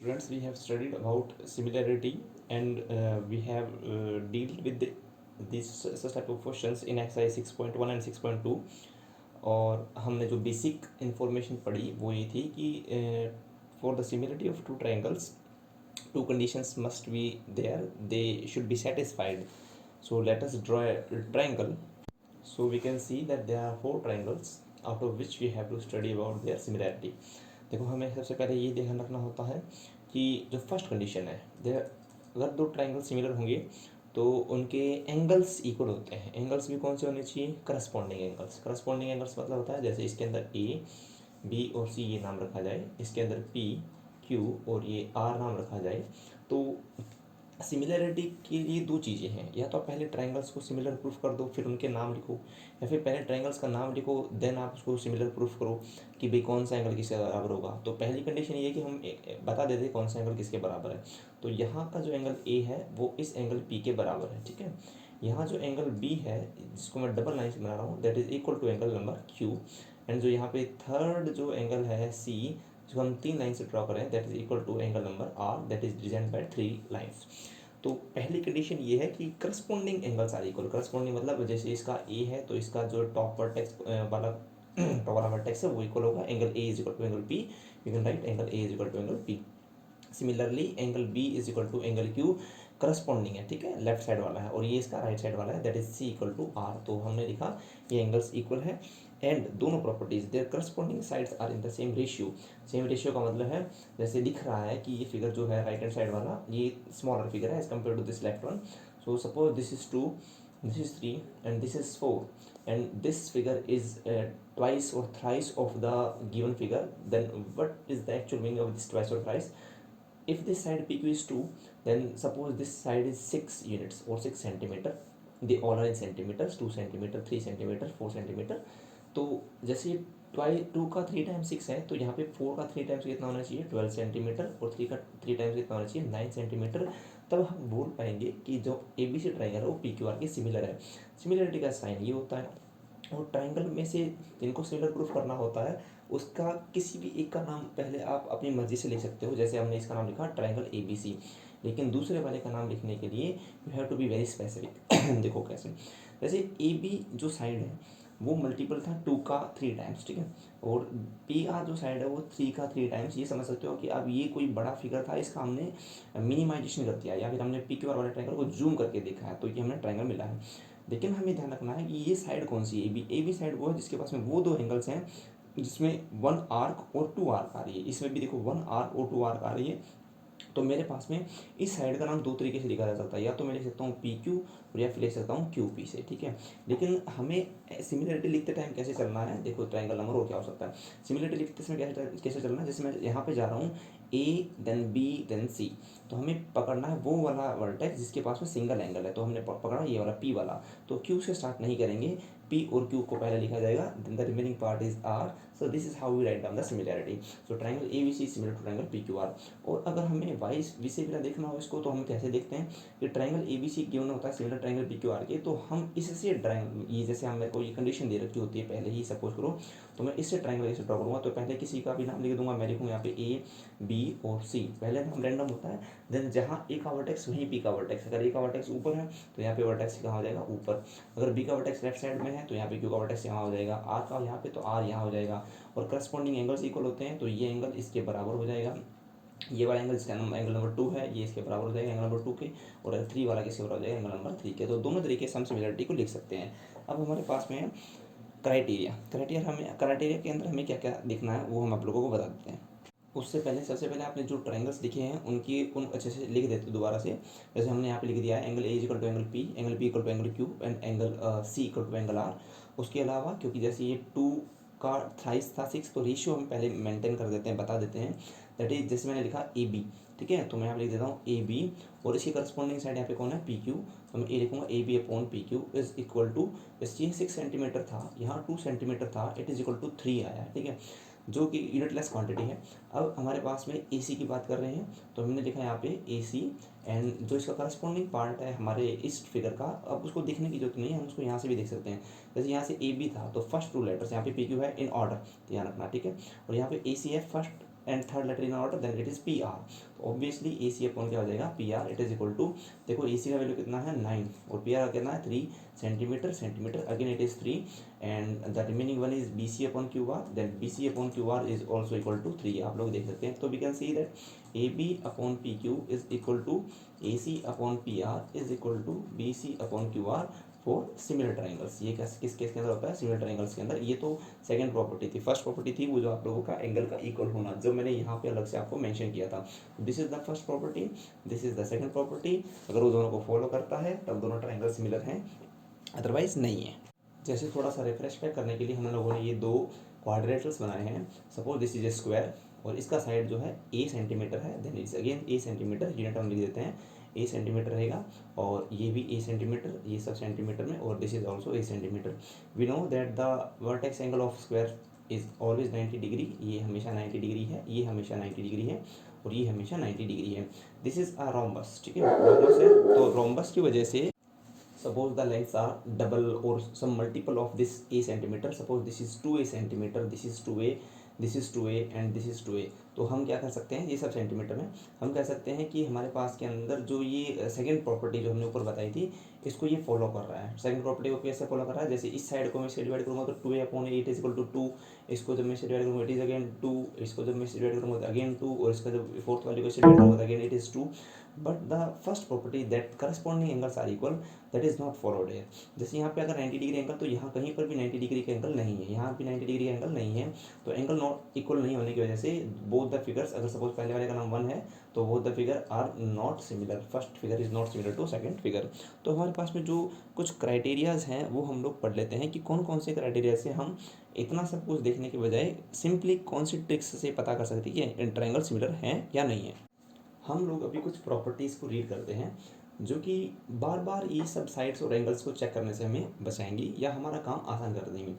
Students, we have studied about similarity and we have dealt with these such type of questions in exercise 6.1 and 6.2. और हमने जो basic information पढ़ी वो ये थी कि for the similarity of two triangles two conditions must be there, they should be satisfied. So let us draw a triangle. So we can see that there are four triangles out of which we have to study about their similarity. देखो हमें सबसे पहले ये ध्यान रखना होता है कि जो फर्स्ट कंडीशन है, अगर दो ट्राइंगल सिमिलर होंगे तो उनके एंगल्स इक्वल होते हैं। एंगल्स भी कौन से होने चाहिए? Corresponding angles. करस्पॉन्डिंग एंगल्स मतलब होता है जैसे इसके अंदर ए बी और सी ये नाम रखा जाए, इसके अंदर पी क्यू और ये आर नाम रखा जाए। तो सिमिलरिटी के लिए दो चीज़ें हैं, या तो आप पहले ट्राइंगल्स को सिमिलर प्रूफ कर दो फिर उनके नाम लिखो, या फिर पहले ट्राइंगल्स का नाम लिखो देन आप उसको सिमिलर प्रूफ करो कि भाई कौन सा एंगल किसके बराबर होगा। तो पहली कंडीशन ये है कि हम बता देते कौन सा एंगल किसके बराबर है। तो यहाँ का जो एंगल ए है वो इस एंगल पी के बराबर है, ठीक है। यहाँ जो एंगल बी है जिसको मैं डबल लाइन से बना रहा हूँ that is equal to angle number Q. And जो यहाँ पे थर्ड जो एंगल है सी, जो हम तीन लाइन से ड्रॉ करें that is equal to angle number R that is design by three lines. तो पहली कंडीशन ये है कि corresponding angles are equal. Corresponding मतलब जैसे इसका ए है तो इसका जो टॉप वर्टेक्स वाला टॉप वाला वर्टेक्स है वो इक्वल होगा angle A is equal to angle P. You can write angle A is equal to angle P. Similarly angle B is equal to angle Q corresponding है, ठीक है, left side वाला है और ये इसका राइट साइड वाला है that is C equal to R. तो हमने लिखा ये एंगल्स इक्वल है एंड दोनों properties their corresponding sides are in the same ratio. Same ratio का मतलब है जैसे दिख रहा है कि ये फिगर जो है राइट हैंड साइड वाला ये स्मॉलर फिगर है as compare to this left one. So suppose this is 2, this is 3 and this is 4 and this figure is twice or thrice of the given figure, then what is the actual meaning of this twice or thrice? If this side PQ is 2, then suppose this side is 6 units or 6 centimeter, they all are in centimeters, 2 centimeter 3 centimeter 4 centimeter। तो जैसे to का 3 times 6 है तो यहाँ पे 4 का 3 times कितना होना चाहिए 12 सेंटीमीटर और 3 का 3 टाइम्स कितना होना चाहिए 9 सेंटीमीटर। तब हम बोल पाएंगे कि जो ए बी सी ट्राइंगल है वो पी क्यू आर के सिमिलर है। सिमिलरिटी का साइन ये होता है और ट्राइंगल में से जिनको सिमिलर प्रूफ करना होता है उसका किसी भी एक का नाम पहले आप अपनी मर्जी से लिख सकते हो। जैसे हमने इसका नाम लिखा ट्राइंगल ए बी सी, लेकिन दूसरे वाले का नाम लिखने के लिए you have to be very specific. देखो कैसे, जैसे ए बी जो साइड है वो मल्टीपल था 2 का 3 टाइम्स, ठीक है, और पी आर जो साइड है वो 3 का 3 टाइम्स। ये समझ सकते हो कि अब ये कोई बड़ा फिगर था, इसका हमने मिनिमाइजेशन कर दिया या फिर हमने पी क्यू आर वाले ट्राइंगल को जूम करके देखा है तो ये हमें ट्राइंगल मिला है। लेकिन हमें ध्यान रखना है कि ये साइड कौन सी है, ए बी साइड वो है जिसके पास में वो दो एंगल्स हैं जिसमें 1 आर्क और 2 आर्क आ रही है। इसमें भी देखो 1 आर्क और 2 आर्क आ रही है। तो मेरे पास में इस साइड का नाम दो तरीके से लिखा जा सकता है, या तो मैं लिख सकता हूँ पी क्यू और या फिर लिख सकता हूँ क्यू पी से, ठीक है। लेकिन हमें सिमिलरिटी लिखते टाइम कैसे चलना है, देखो ट्राइंगल नंबर और क्या हो सकता है। सिमिलरिटी लिखते समय कैसे चलना है, जैसे मैं यहाँ पे जा रहा हूँ ए देन बी देन सी, तो हमें पकड़ना है वो वाला वर्टेक्स जिसके पास में सिंगल एंगल है। तो हमने पकड़ा ये वाला पी वाला, तो क्यू से स्टार्ट नहीं करेंगे, पी और क्यू को पहले लिखा जाएगा then the remaining part is R. So this is how we write down the similarity. So triangle A B C similar to triangle P Q R. और अगर हमें वाई विषय बिना देखना हो इसको तो हम कैसे देखते हैं कि triangle A B C given होता है similar triangle P Q R के, तो हम इससे ट्राइंगल ये जैसे हम मेरे को ये कंडीशन दे रखी होती है पहले ही सपोज करो, तो मैं इससे ट्राइंगल ऐसे ड्रॉ करूँगा। तो पहले किसी का भी नाम लिख दूंगा, मैं लिखूँगा यहाँ पे ए बी और सी, पहले नाम रैंडम होता है। देन जहाँ ए का वर्टेक्स वहीं पी का वर्टेक्स, अगर ए का वर्टेक्स ऊपर है तो यहाँ पे वर्टेक्स कहाँ हो जाएगा ऊपर, अगर बी का वर्टेक्स लेफ्ट साइड में है तो यहाँ पे क्यू का वर्टेक्स यहाँ हो जाएगा, आर का यहाँ पे तो आर यहाँ हो जाएगा। और करस्पॉन्डिंग एंगल्स इक्वल होते हैं तो ये एंगल इसके बराबर हो जाएगा, ये वाला एंगल जिसका एंगल नंबर 2 है ये इसके बराबर हो जाएगा एंगल नंबर 2 के, और 3 वाला किसके बराबर हो जाएगा एंगल नंबर 3 के। तो दोनों तरीके से हम सिमिलरिटी को लिख सकते हैं। अब हमारे पास में क्राइटेरिया के अंदर हमें क्या क्या लिखना है वो हम आप लोगों को बता देते हैं। उससे पहले सबसे पहले आपने जो ट्राइंगल्स लिखे हैं उन अच्छे से लिख देते दोबारा से। जैसे हमने यहाँ पे लिख दिया है angle A is equal to angle P, angle B equal to angle Q and angle C equal to angle R. उसके अलावा क्योंकि जैसे ये 2 का थ्राइस था 6, तो रेशियो हम पहले मेंटेन कर देते हैं, बता देते हैं। दैट इज जैसे मैंने लिखा ए बी, ठीक है, तो मैं यहाँ पे लिख देता हूँ ए बी और इसकी करस्पॉन्डिंग साइड यहाँ पे कौन है पी क्यू, तो मैं ए लिखूँगा A B upon P Q is equal to, जैसे 6 सेंटीमीटर था यहाँ 2 सेंटीमीटर था, इट इज इक्वल टू 3 आया है, ठीक है, जो कि यूनिटलेस क्वांटिटी है। अब हमारे पास में ए सी की बात कर रहे हैं तो हमने लिखा है यहाँ पे ए सी एंड जो इसका करस्पॉन्डिंग पार्ट है हमारे इस फिगर का, अब उसको देखने की जरूरत नहीं है, हम उसको यहाँ से भी देख सकते हैं। जैसे यहाँ से ए बी था तो फर्स्ट 2 लेटर्स यहाँ पे पी क्यू है इन ऑर्डर, ध्यान रखना, ठीक है, और यहाँ पे ए सी है first and third letter in order, then it is P R. तो ऑब्वियसली ए सी अपॉन क्या हो जाएगा, P R, it is equal to, देखो ए सी का वैल्यू कितना है 9 और पी आर का कितना है 3 centimetre, centimetre again it is 3 and the remaining one is B C upon Q R, then B C upon Q R is also equal to 3, आप लोग देख सकते हैं। तो we can see that A B upon P Q is equal to A C upon P R is equal to B C upon Q R for similar triangles. ये किस case के अंदर होता है, सिमिलर ट्राइंगल्स के अंदर। ये तो सेकंड प्रॉपर्टी थी। फर्स्ट प्रॉपर्टी थी वो जो आप लोगों का एंगल का इक्वल होना, जो मैंने यहाँ पे अलग से आपको मेंशन किया था। This is the first property, this is the second property. अगर वो दोनों को फॉलो करता है तब दोनों ट्राइंगल सिमिलर हैं, अदरवाइज नहीं है। जैसे थोड़ा सा रिफ्रेश बैक करने के लिए हम लोगों ने ये दो क्वाड्रेटर्स बनाए हैं। Suppose this is a square और इसका साइड जो है ए सेंटीमीटर है, then it's again a centimetre, unit हम लिख देते हैं, ए सेंटीमीटर रहेगा और ये भी ए सेंटीमीटर, ये सब सेंटीमीटर में, और this is also a centimetre. We know that the vertex angle of square is always 90 degree, ये हमेशा 90 डिग्री है, ये हमेशा 90 डिग्री है और ये हमेशा 90 डिग्री है। दिस इज अ रोम्बस, ठीक है, रोम्बस है। तो रोम्बस की वजह से suppose the lengths are double or some multiple of this a centimeter, suppose this is 2a centimeter, this is 2a, this is 2a and this is 2a, तो हम क्या कर सकते हैं, ये सब सेंटीमीटर में, हम कह सकते हैं कि हमारे पास के अंदर जो ये सेकंड प्रॉपर्टी जो हमने ऊपर बताई थी, इसको ये फॉलो कर रहा है। सेकंड प्रॉपर्टी को कैसे फॉलो कर रहा है, जैसे इस साइड को मैं इससे डिवाइड करूँगा तो 2a upon a it is equal to 2, इसको जब मैं इससे डिवाइड करूँगा इट इज़ अगेन 2, इसको जब मैं इससे डिवाइड करूँगा तो अगेन 2, और इसका जब फोर्थ वाली को इससे डिवाइड करूँगा तो again it is 2। But the first property that corresponding angles are equal, that is not followed है। जैसे यहाँ पे अगर 90 डिग्री एंगल, तो यहाँ कहीं पर भी 90 डिग्री का एंगल नहीं है, यहाँ भी 90 डिग्री का एंगल नहीं है, तो एंगल नॉट इक्वल नहीं होने की वजह से बोथ द फिगर्स, अगर सपोज पहले वाले का नाम 1 है तो both the figure are not similar, first figure is not similar to second figure. तो हमारे पास में जो कुछ क्राइटेरियाज हैं वो हम लोग पढ़ लेते हैं कि कौन कौन से क्राइटेरिया से हम इतना सब कुछ देखने के बजाय सिंपली कौन सी ट्रिक्स से पता कर सकते हैं कि ट्रायंगल सिमिलर हैं या नहीं है। हम लोग अभी कुछ प्रॉपर्टीज़ को रीड करते हैं जो कि बार बार ये सब साइड्स और एंगल्स को चेक करने से हमें बचाएंगी या हमारा काम आसान कर देंगी।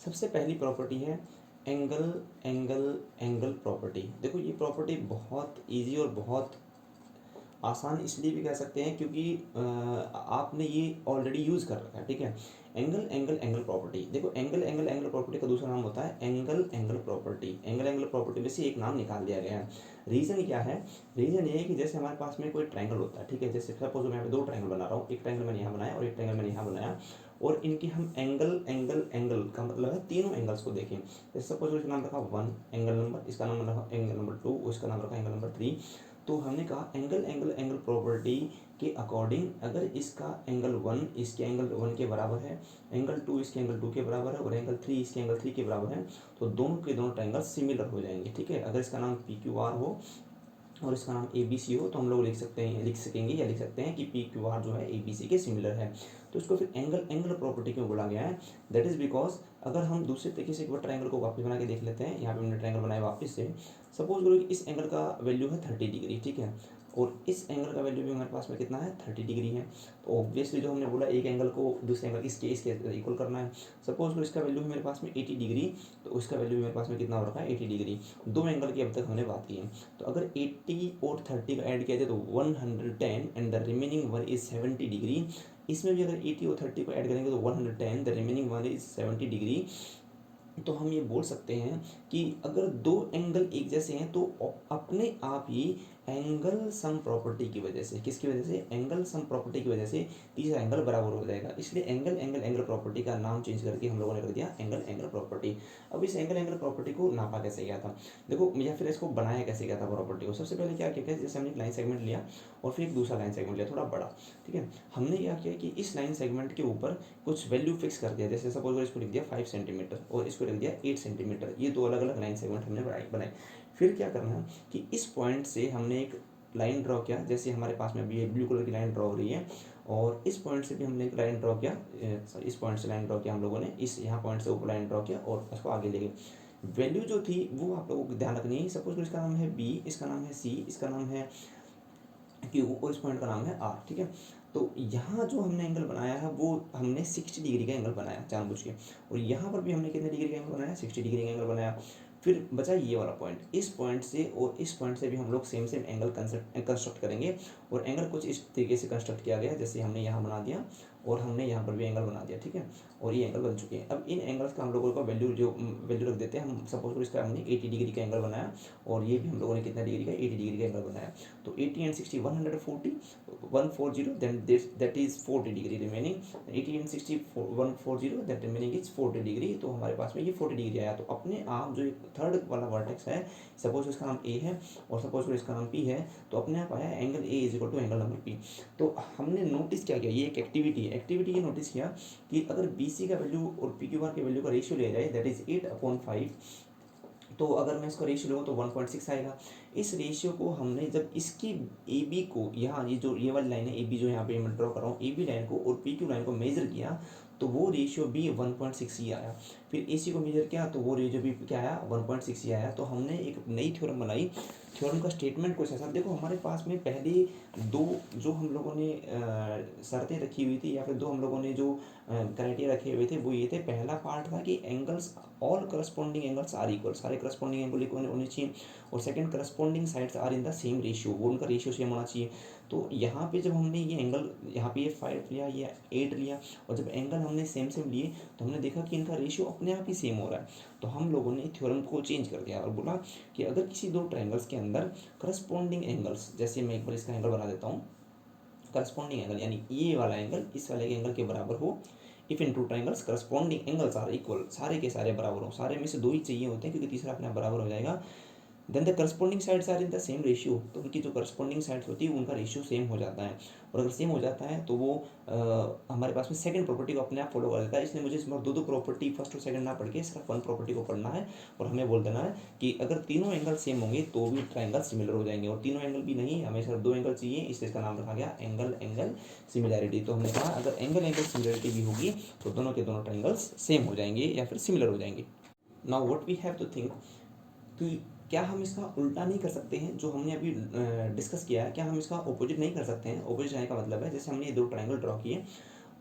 सबसे पहली प्रॉपर्टी है एंगल एंगल एंगल प्रॉपर्टी। देखो ये प्रॉपर्टी बहुत इजी और बहुत आसान इसलिए भी कह सकते हैं क्योंकि आपने ये ऑलरेडी यूज़ कर रखा है, ठीक है। एंगल एंगल एंगल प्रॉपर्टी, देखो एंगल एंगल एंगल प्रॉपर्टी का दूसरा नाम होता है angle angle property. Angle angle property में से एक नाम निकाल दिया गया है। रीज़न क्या है, रीज़न ये है कि जैसे हमारे पास में कोई ट्रायंगल होता है, ठीक है, जैसे सपोज मैं यहाँ पे दो ट्रायंगल बना रहा हूँ, एक ट्रायंगल मैंने यहाँ बनाया और एक ट्रायंगल मैंने यहाँ बनाया, और इनके हम एंगल एंगल एंगल का मतलब है तीनों एंगल्स को देखें। जैसे सपोज इसका नाम रखा 1 एंगल नंबर, इसका नाम रखा एंगल नंबर 2, इसका नाम रखा एंगल नंबर 3। तो हमने कहा एंगल एंगल एंगल प्रॉपर्टी के अकॉर्डिंग अगर इसका एंगल 1 इसके एंगल 1 के बराबर है, एंगल 2 इसके एंगल 2 के बराबर है और एंगल 3 इसके एंगल 3 के बराबर है, तो दोनों के दोनों ट्रायंगल सिमिलर हो जाएंगे, ठीक है। अगर इसका नाम पी क्यू आर हो और इसका नाम ए बी सी हो तो हम लोग लिख सकेंगे या लिख सकते हैं कि पी क्यू आर जो है ए बी सी के सिमिलर है। तो इसको फिर एंगल एंगल प्रॉपर्टी क्यों बोला गया है, दैट इज़ बिकॉज अगर हम दूसरे तरीके से एक बार ट्रायंगल को वापस बना के देख लेते हैं, यहाँ पे हमने ट्रायंगल बनाया वापस से, सपोज करो कि इस एंगल का वैल्यू है 30 डिग्री, ठीक है, और इस एंगल का वैल्यू भी हमारे पास में कितना है 30 डिग्री है। तो ऑब्वियसली जो हमने बोला एक एंगल को दूसरे एंगल इसके इक्वल करना है। सपोज करो इसका वैल्यू है मेरे पास में 80 डिग्री, तो उसका वैल्यू भी मेरे पास में कितना हो रखा है 80 डिग्री। दो एंगल की अब तक हमने बात की है, तो अगर 80 और 30 का ऐड किया जाए तो 110 and the remaining one is 70 degree. इसमें भी अगर 80 और 30 को ऐड करेंगे तो 110, the remaining one is 70 degree. तो हम ये बोल सकते हैं कि अगर दो एंगल एक जैसे हैं तो अपने आप ही एंगल सम प्रॉपर्टी की वजह से, किसकी वजह से, एंगल सम प्रॉपर्टी की वजह से तीसरा एंगल बराबर हो जाएगा। इसलिए एंगल एंगल एंगल प्रॉपर्टी का नाम चेंज करके हम लोगों ने कर दिया एंगल एंगल प्रॉपर्टी। अब इस एंगल एंगल प्रॉपर्टी को नापा कैसे गया था, देखो, या फिर इसको बनाया कैसे गया था प्रॉपर्टी को। सबसे पहले क्या किया, जैसे हमने एक लाइन सेगमेंट लिया और फिर एक दूसरा लाइन सेगमेंट लिया थोड़ा बड़ा, ठीक है। हमने क्या किया कि इस लाइन सेगमेंट के ऊपर कुछ वैल्यू फिक्स कर दिया, जैसे सपोज इसको लिख दिया 5 सेंटीमीटर और इसको लिख दिया 8 सेंटीमीटर। ये दो अलग अलग लाइन सेगमेंट हमने बनाए। फिर क्या करना है कि इस पॉइंट से हमने एक लाइन ड्रॉ किया, जैसे हमारे पास में अभी ब्लू कलर की लाइन ड्रॉ हो रही है, और इस पॉइंट से भी हमने एक लाइन ड्रॉ किया, इस पॉइंट से लाइन ड्रॉ किया हम लोगों ने, इस यहाँ पॉइंट से ऊपर लाइन ड्रॉ किया और उसको आगे ले गए। वैल्यू जो थी वो आप लोगों को ध्यान रखनी है। सपोज इसका नाम है बी, इसका नाम है सी, इसका नाम है क्यू और इस पॉइंट का नाम है आर, ठीक है। तो यहाँ जो हमने एंगल बनाया है वो हमने 60 डिग्री का एंगल बनाया जानबूझ के, और यहाँ पर भी हमने कितने डिग्री का एंगल बनाया, 60 डिग्री का एंगल बनाया। फिर बचा ये वाला पॉइंट, इस पॉइंट से और इस पॉइंट से भी हम लोग सेम सेम एंगल कंस्ट्रक्ट करेंगे, और एंगल कुछ इस तरीके से कंस्ट्रक्ट किया गया जैसे हमने यहाँ बना दिया और हमने यहाँ पर भी एंगल बना दिया, ठीक है, और ये एंगल बन चुके हैं। अब इन एंगल्स का हम लोगों का वैल्यू रख देते हैं। हम सपोज करो इसका हमने 80 डिग्री का एंगल बनाया, और ये भी हम लोगों ने कितना डिग्री का, 80 डिग्री का एंगल बनाया। तो 80 and 60 140, 140, then that is 40 degree remaining. 80 and 60 140, that remaining is 40 degree. तो हमारे पास में ये 40 डिग्री आया। तो अपने आप जो थर्ड वाला वर्टेक्स है, सपोज इसका नाम ए है और सपोज करो इसका नाम पी है, तो अपने आप आया angle A is equal to angle number P. तो हमने नोटिस क्या किया, ये एक एक्टिविटी है, एक्टिविटी ये नोटिस किया कि अगर बी सी का वैल्यू और पी क्यू आर के वैल्यू का रेशियो लिया जाए, दैट इज 8/5, तो अगर मैं इसका रेशियो लूँ तो 1.6 आएगा। इस रेशियो को हमने जब इसकी ए बी को, यहाँ ये वाली लाइन है ए बी जो यहाँ पे मैं ड्रॉ कर रहा हूँ, ए बी लाइन को और पी क्यू लाइन को मेजर किया, तो वो रेशियो भी 1.6 ही आया। फिर ए सी को मेजर किया तो वो रेशियो भी क्या आया, 1.6 ही आया। तो हमने एक नई थ्योरम बनाई। थ्योरम का स्टेटमेंट कुछ ऐसा, देखो हमारे पास में पहले दो जो हम लोगों ने शर्तें रखी हुई थी, या फिर दो हम लोगों ने जो क्राइटेरिया रखे हुए थे, वो ये थे। पहला पार्ट था कि angles, all corresponding angles are equal, सारे करस्पॉन्डिंग एंगल इक्वल होने चाहिए। और second, corresponding sides are in the same ratio, वो उनका रेशियो सेम होना चाहिए। तो यहाँ पे जब हमने ये एंगल, यहाँ पे ये 5 लिया, ये 8 लिया, और जब एंगल हमने सेम सेम लिए, तो हमने देखा कि इनका रेशियो अपने आप ही सेम हो रहा है। तो हम लोगों ने थ्योरम को चेंज कर दिया और बोला कि अगर किसी दो ट्रायंगल्स के अंदर करस्पॉन्डिंग एंगल्स, जैसे मैं एक बार इसका एंगल बना देता हूँ, करस्पॉन्डिंग एंगल यानी ये वाला एंगल इस वाले एंगल के बराबर हो, if in two triangles corresponding angles are equal, सारे के सारे बराबर हो, सारे में से दो ही चाहिए होते हैं क्योंकि तीसरा अपने आप बराबर हो जाएगा। Then the corresponding sides are in the same ratio, तो उनकी जो करस्पॉन्डिंग साइड्स होती है उनका रेशियो सेम हो जाता है। और अगर सेम हो जाता है तो वो हमारे पास में सेकंड प्रॉपर्टी को अपने आप फॉलो कर देता है। इसलिए मुझे इसमें दो प्रॉपर्टी फर्स्ट और सेकंड ना पढ़ के सिर्फ वन प्रॉपर्टी को पढ़ना है, और हमें बोल देना है कि अगर तीनों एंगल सेम होंगे तो भी ट्राइंगल सिमिलर हो जाएंगे, और तीनों एंगल भी नहीं, हमें सिर्फ दो एंगल चाहिए, इसलिए इसका नाम रखा गया एंगल एंगल सिमिलैरिटी। तो हमने कहा अगर एंगल एंगल सिमिलैरिटी भी होगी तो दोनों के दोनों ट्राइंगल्स सेम हो जाएंगे या फिर सिमिलर हो जाएंगे। Now what we have to think कि क्या हम इसका उल्टा नहीं कर सकते हैं, जो हमने अभी डिस्कस किया है, क्या हम इसका ऑपोजिट नहीं कर सकते हैं। ऑपोजिट आने का मतलब है, जैसे हमने ये दो ट्रायंगल ड्रॉ किए,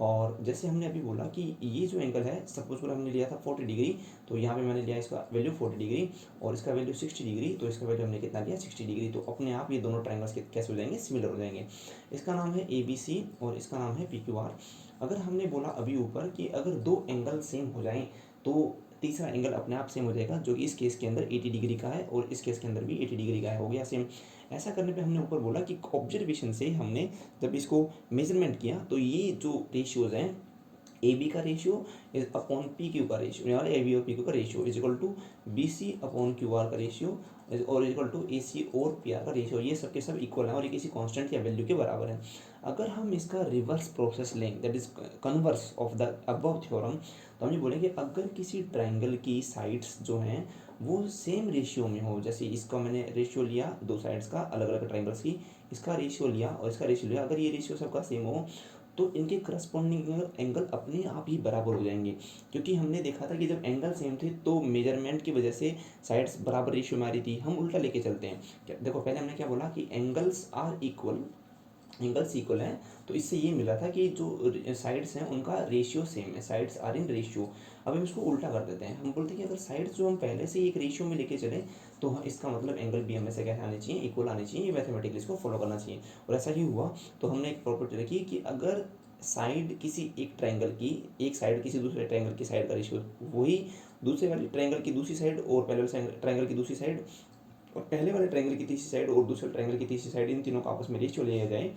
और जैसे हमने अभी बोला कि ये जो एंगल है, सपोज करो हमने लिया था 40 डिग्री, तो यहाँ पे मैंने लिया इसका वैल्यू 40 डिग्री, और इसका वैल्यू 60 डिग्री, तो इसका वैल्यू हमने कितना लिया, 60 डिग्री। तो अपने आप ये दोनों ट्रायंगल्स कैसे हो जाएंगे, सिमिलर हो जाएंगे। इसका नाम है ए बी सी और इसका नाम है पी क्यू आर। अगर हमने बोला अभी ऊपर कि अगर दो एंगल सेम हो जाएं तो तीसरा एंगल अपने आप सेम हो जाएगा, जो कि इस केस के अंदर 80 डिग्री का है और इस केस के अंदर भी 80 डिग्री का है, हो गया सेम। ऐसा करने पे हमने ऊपर बोला कि ऑब्जर्वेशन से हमने जब इसको मेजरमेंट किया, तो ये जो रेशियोज हैं, ए बी का ratio is upon P Q का रेशियो, यानी ए बी और पी क्यू का ratio is equal to B C upon Q R का रेशियो और is equal to A C और पी आर का रेशियो। ये सब के सब इक्वल है और ये किसी कांस्टेंट या वैल्यू के बराबर है। अगर हम इसका रिवर्स प्रोसेस लें, that is converse of the above theorem, तो हम ये बोलेंगे अगर किसी ट्राइंगल की साइड्स जो हैं वो सेम रेशियो में हो, जैसे इसका मैंने रेशियो लिया दो साइड्स का अलग अलग ट्राइंगल्स की, इसका रेशियो लिया और इसका रेशियो लिया, अगर ये रेशियो सबका सेम हो तो इनके करस्पॉन्डिंग एंगल अपने आप ही बराबर हो जाएंगे। क्योंकि हमने देखा था कि जब एंगल सेम थे तो मेजरमेंट की वजह से साइड्स बराबर रेशियो में आ रही थी। हम उल्टा लेके चलते हैं, देखो पहले हमने क्या बोला कि angles are equal, angles equal हैं, तो इससे ये मिला था कि जो साइड्स हैं उनका रेशियो सेम है, साइड्स आर इन रेशियो। अब हम इसको उल्टा कर देते हैं, हम बोलते हैं कि अगर साइड्स जो हम पहले से ही एक रेशियो में लेके चले तो इसका मतलब एंगल भी हमें से कैसे आने चाहिए, इक्वल आने चाहिए, ये मैथमेटिकली इसको फॉलो करना चाहिए। और ऐसा ही हुआ, तो हमने एक प्रॉपर्टी रखी कि अगर साइड किसी एक ट्रायंगल की, एक साइड किसी दूसरे ट्रायंगल की साइड का रेशियो वही दूसरे वाले ट्रायंगल की दूसरी साइड और पहले वाले ट्रायंगल की दूसरी साइड और पहले वाले ट्रायंगल की तीसरी साइड और दूसरे ट्रायंगल की तीसरी साइड, इन तीनों का आपस में रेशियो लिया जाए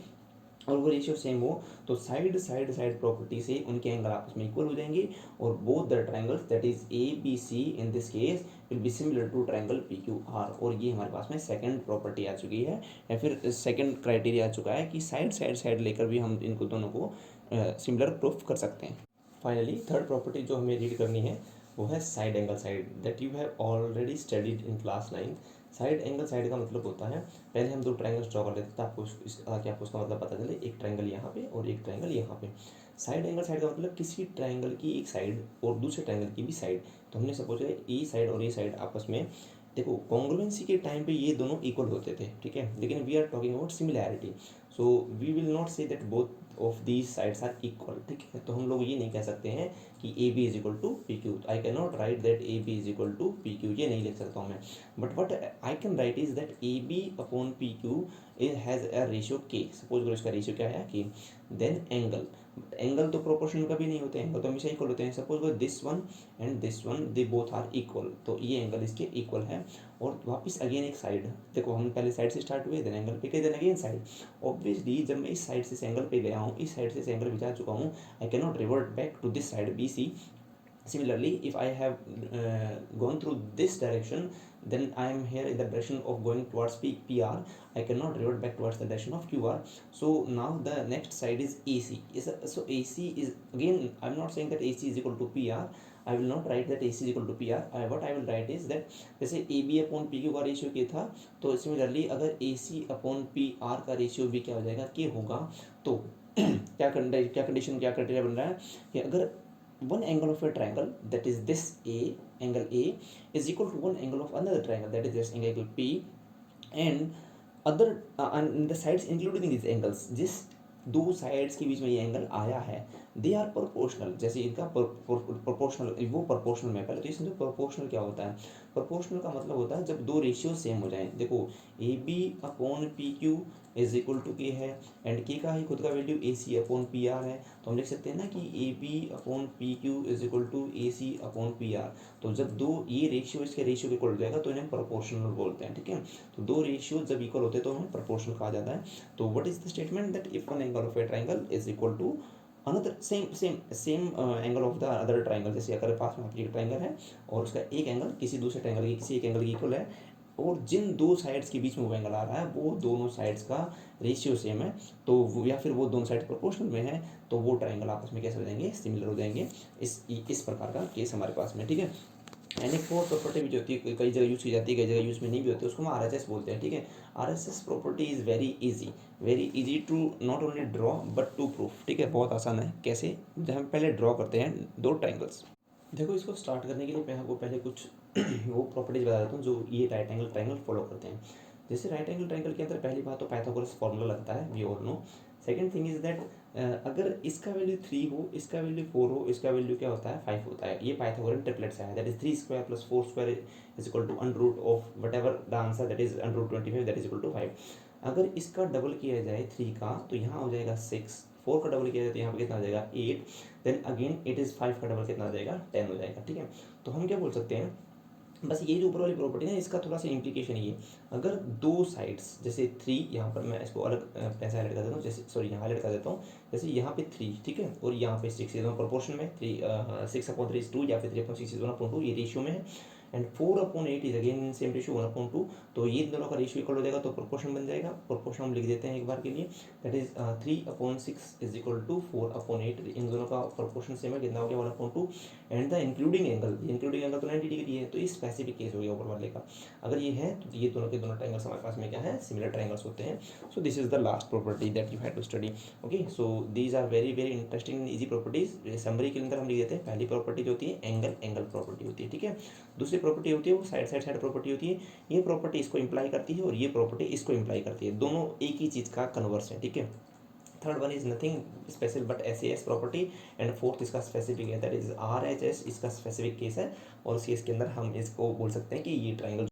और वो रेशियो सेम हो, तो साइड साइड साइड प्रॉपर्टी से उनके एंगल आपस में इक्वल हो जाएंगे और both the triangles that is A B C in this case will be similar to triangle P Q R. और ये हमारे पास में सेकंड प्रॉपर्टी आ चुकी है, या फिर सेकंड क्राइटेरिया आ चुका है कि साइड साइड साइड लेकर भी हम इनको दोनों को सिमिलर प्रूफ कर सकते हैं। फाइनली थर्ड प्रॉपर्टी जो हमें रीड करनी है वो है side angle side, that you have already studied in class 9। Side angle side का मतलब होता है, पहले हम दो ट्रायंगल्स ड्रॉ कर लेते हैं ताकि आपको उसका मतलब पता चले, एक ट्रायंगल यहाँ पे और एक ट्रायंगल यहाँ पे। साइड एंगल साइड का मतलब किसी ट्रायंगल की एक साइड और दूसरे ट्रायंगल की भी साइड। तो हमने सपोज है ए साइड और ए साइड आपस में, देखो कॉन्ग्रुएंसी के टाइम पे ये दोनों इक्वल होते थे, ठीक है, लेकिन we are talking about similarity. So we will not say that both of these sides are equal, ठीक है। तो हम लोग ये नहीं कह सकते हैं कि A B is equal to P Q, I can not write that A B is equal to P Q, ये नहीं लिख सकता हूँ मैं। But what I can write is that A B upon P Q is has a ratio K, suppose करो इसका रेशियो क्या है कि, देन एंगल, एंगल तो प्रोपोर्शनल कभी नहीं होते, एंगल तो हमेशा इक्वल होते हैं। सपोज करो this one and this one they both are equal, तो ये एंगल इसके इक्वल है। और वापस अगेन एक साइड, देखो हम पहले साइड से स्टार्ट हुए, देन एंगल पे गए, देन अगेन साइड। ऑब्वियसली जब मैं इस साइड से इस एंगल पे गया हूँ, इस साइड से इस एंगल पे जा चुका हूँ, I can not revert back to this side B C. Similarly, if I have gone through this direction, then I am here in the direction of going towards PR. I cannot revert back towards the direction of QR. So now the next side is AC. So AC is, again, I'm not saying that AC is equal to PR. I will not write that AC is equal to PR. What I will write is that जैसे AB upon PQ का ratio क्या था, तो similarly अगर AC upon PR का ratio भी क्या हो जाएगा, के होगा, तो क्या कंडीशन, क्या क्राइटेरिया बन रहा है कि अगर one angle of a triangle, that is this angle A is equal to one angle of another triangle, that is this angle P, and other and the sides including these angles, जिस दो sides के बीच में ये angle आया है, they are proportional, जैसे इनका proportional, वो प्रोपोर्शनल में, पहले तो इसमें प्रोपोर्शनल क्या होता है, प्रोपोर्शनल का मतलब होता है जब दो रेशियो सेम हो जाएं। देखो A B upon P Q is equal to K है, एंड के का ही खुद का value A C upon P R है, तो हम लिख सकते हैं ना कि A B upon P Q is equal to A C upon P R. तो जब दो ये रेशियो इसके रेशियो के इक्वल हो जाएगा तो इन्हें प्रोपोर्शनल बोलते हैं, ठीक है। तो दो रेशियो जब इक्वल होते हैं तो हमें प्रोपोर्शनल कहा जाता है। तो what is the statement, that if one angle of a triangle is equal to another same angle of the other triangle, जैसे अगर पास में आपकी एक ट्राइंगल है और उसका एक एंगल किसी दूसरे ट्राइंगल की किसी एक एंगल की इक्वल है, और जिन दो साइड्स के बीच में वो एंगल आ रहा है वो दोनों साइड्स का रेशियो सेम है, तो वो, या फिर वो दोनों साइड प्रोपोर्शनल में है, तो वो ट्राइंगल आपस में कैसे हो जाएंगे, सिमिलर हो जाएंगे। इस प्रकार का केस हमारे पास में, ठीक है। एंड एक फोर्थ प्रॉपर्टी भी जो होती है, कई जगह यूज़ की जाती है, कई जगह यूज़ में नहीं भी होती है, उसको हम RHS बोलते हैं, ठीक है। RHS property is very easy to not only draw but to proof, ठीक है। बहुत आसान है, कैसे, जब हम पहले ड्रॉ करते हैं दो ट्राइंगल्स। देखो इसको स्टार्ट करने के लिए मैं आपको पहले कुछ वो प्रॉपर्टीज बता देता हूँ जो ये राइट एंगल ट्राइंगल फॉलो करते हैं। जैसे राइट एंगल ट्राइंगल के अंदर पहली बात तो पाइथागोरस फॉर्मूला लगता है, we all know. Second thing is that अगर इसका वैल्यू 3 हो, इसका वैल्यू 4 हो, इसका वैल्यू क्या होता है 5 होता है, ये पाइथागोरन ट्रिपलेट से है, that is 3 square plus 4 square is equal to under root of whatever the answer, that is under root 25 that is equal to 5। अगर इसका डबल किया जाए 3 का तो यहाँ हो जाएगा 6, 4 का डबल किया जाए तो यहाँ पर कितना हो जाएगा 8, देन अगेन इट इज़ 5 का डबल कितना हो जाएगा 10 हो जाएगा, ठीक है। तो हम क्या बोल सकते हैं, बस ये जो ऊपर वाली प्रॉपर्टी है इसका थोड़ा सा इम्प्लीकेशन ये, अगर दो साइड्स जैसे 3, यहाँ पर मैं इसको अलग पैसा हाईलाइट कर देता हूँ, जैसे सॉरी यहाँ हाईलाइट कर देता हूँ, जैसे यहाँ पे 3, ठीक है, और यहाँ पे 6, ये दोनों प्रोपोर्शन में 6/3 इज 2 या फिर 3/6 इज 1/2, ये रेशियो में है। And 4/8 is again in same ratio 1/2, तो ये दोनों का रेशियो इक्वल हो जाएगा, तो प्रोपोर्शन बन जाएगा। प्रोपोर्शन हम लिख देते हैं एक बार के लिए, that is 3/6 is equal to 4/8, इन दोनों का प्रोपोर्शन सेम है, कितना हो गया 1/2। एंड द इंक्लूडिंग एंगल तो 90 डिग्री है, तो ये स्पेसिफिक केस हो गया ऊपर वाले का। अगर ये है तो ये दोनों के दोनों ट्राइंगल्स हमारे पास में क्या है, सिमिलर ट्राइंगल्स होते हैं। So this is the last property that you have to study. Okay, so these are very interesting and easy properties. Summary के अंदर हम लिख देते हैं, पहली प्रॉपर्टी जो होती है एंगल प्रॉपर्टी होती है, ठीक है। दूसरी प्रॉपर्टी होती है वो साइड प्रॉपर्टी होती है, ये प्रॉपर्टी इसको इंप्लाई करती है और ये प्रॉपर्टी इसको इंप्लाई करती है, दोनों एक ही चीज़ का कन्वर्स है, ठीक है। Third one is nothing special but SAS property, and fourth इसका स्पेसिफिक है, दैट इज RHS, इसका स्पेसिफिक केस है, और उस केस के अंदर हम इसको बोल सकते हैं कि ये ट्राइंगल